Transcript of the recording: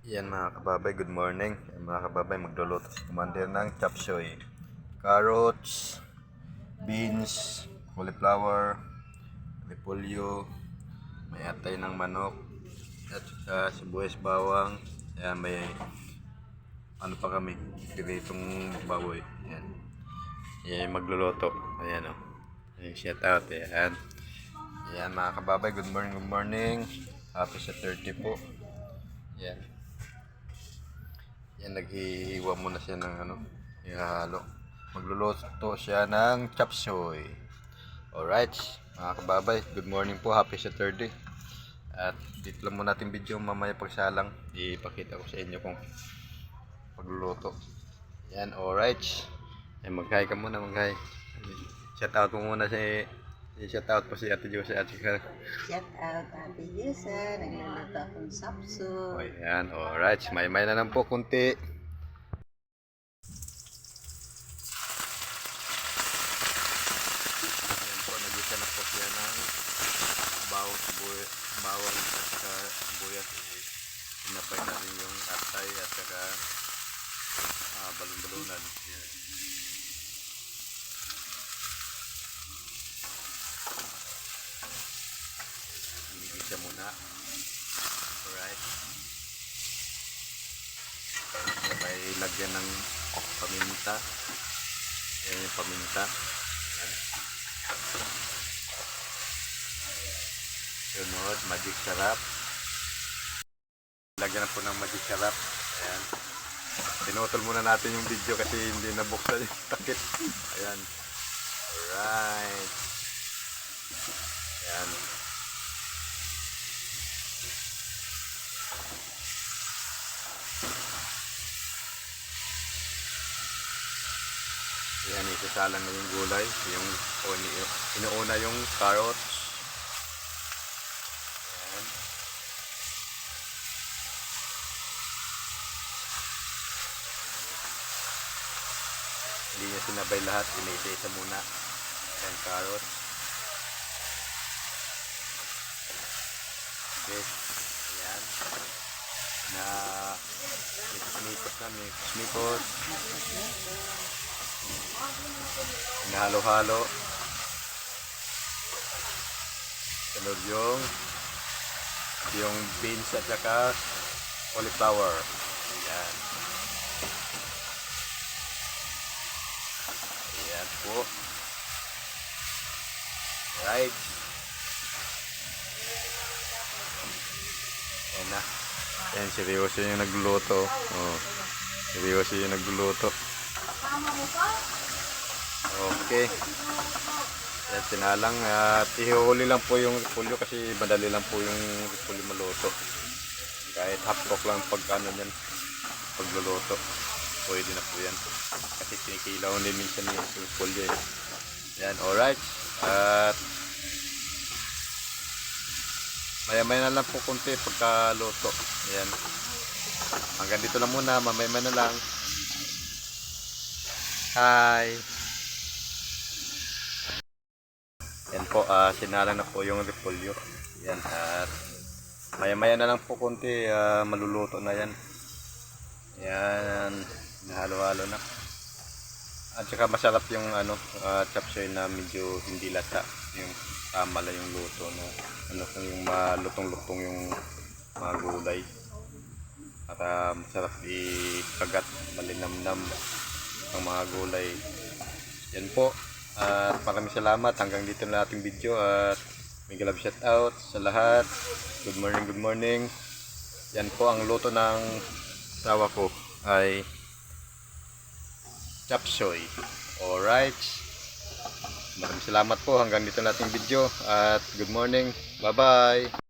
Yan mga kababay, good morning. Yan mga kababay, magluluto si Commander ng chop suey. Carrots, beans, cauliflower, repolyo, may atay ng manok, at sibuyas bawang. Yan, may ano pa kami, piritong baboy. Yan. Yan yung magluluto. Ayan o. Ayan, shout out. Ayan. Yan mga kababay, good morning, good morning. Happy sa 30 po. Yan. Yan, naghihiwa muna siya ng ano, ihalo. Magluluto siya ng chop suey. Alright, mga kababay, good morning po, happy Saturday. At dito lang muna natin video, mamaya pagsalang, ipakita ko sa inyo kung pagluluto. Yan, alright. Yan, mag-hi ka muna, mag-hi. Shout out mo muna shout out po si Ate Jose at sika. Shout out Ate Jose, nagluluto akong sapso. O yan, alright. May na lang po kunti. Yan po, nagisa na po siya ng bawang at saka sibuyas. Pinapay na rin yung atay at saka balon-balunan. Yan. Siya muna. Alright. May lagyan ng paminta. Yan yung paminta. Yan. Sunod, magic sarap. Lagyan na po ng magic sarap. Ayan. Pinutol muna natin yung video kasi hindi nabuksan yung takip. Ayan. Alright. Ayan. Yan, isasalang na yung gulay, yung inuuna yung carrots. Yan. Hindi niya sinabay lahat, iniisa-isa muna. Yan, carrots. Okay. Yan. Na mikot na, mikot. Hinahalo-halo. Sunod yung beans at saka cauliflower. Ayan. Ayan po. Right. Ayan na. Ayan, seryoso yung nagluluto. Oh, seryoso yung nagluluto. Okay. Yan, sinalang at ihuli lang po yung repolyo kasi madali lang po yung repolyo maluto. Kahit half cook lang pag ano yan, pagluluto. Pwede na po yan. Kasi sinikilaw din minsan yung repolyo eh. Yan, alright. At maya-maya na lang po konti pagkaluto. Yan. Hanggang dito lang muna, mamaya-maya na lang. Hi. Yan po, sinalang na po yung repolyo. Yan, at maya-maya na lang po konti, maluluto na yan. Yan, nahalo-halo na. At saka masarap yung chop suey na medyo hindi lata. Yung tama lang yung luto na yung malutong-lutong yung mga gulay. At masarap ikagat, malinamnam ang mga gulay. Yan po. At maraming salamat. Hanggang dito na ating video. At mega love shout out sa lahat. Good morning, good morning. Yan po ang luto ng asawa ko ay chop suey. Alright. Maraming salamat po. Hanggang dito na ating video. At good morning. Bye bye.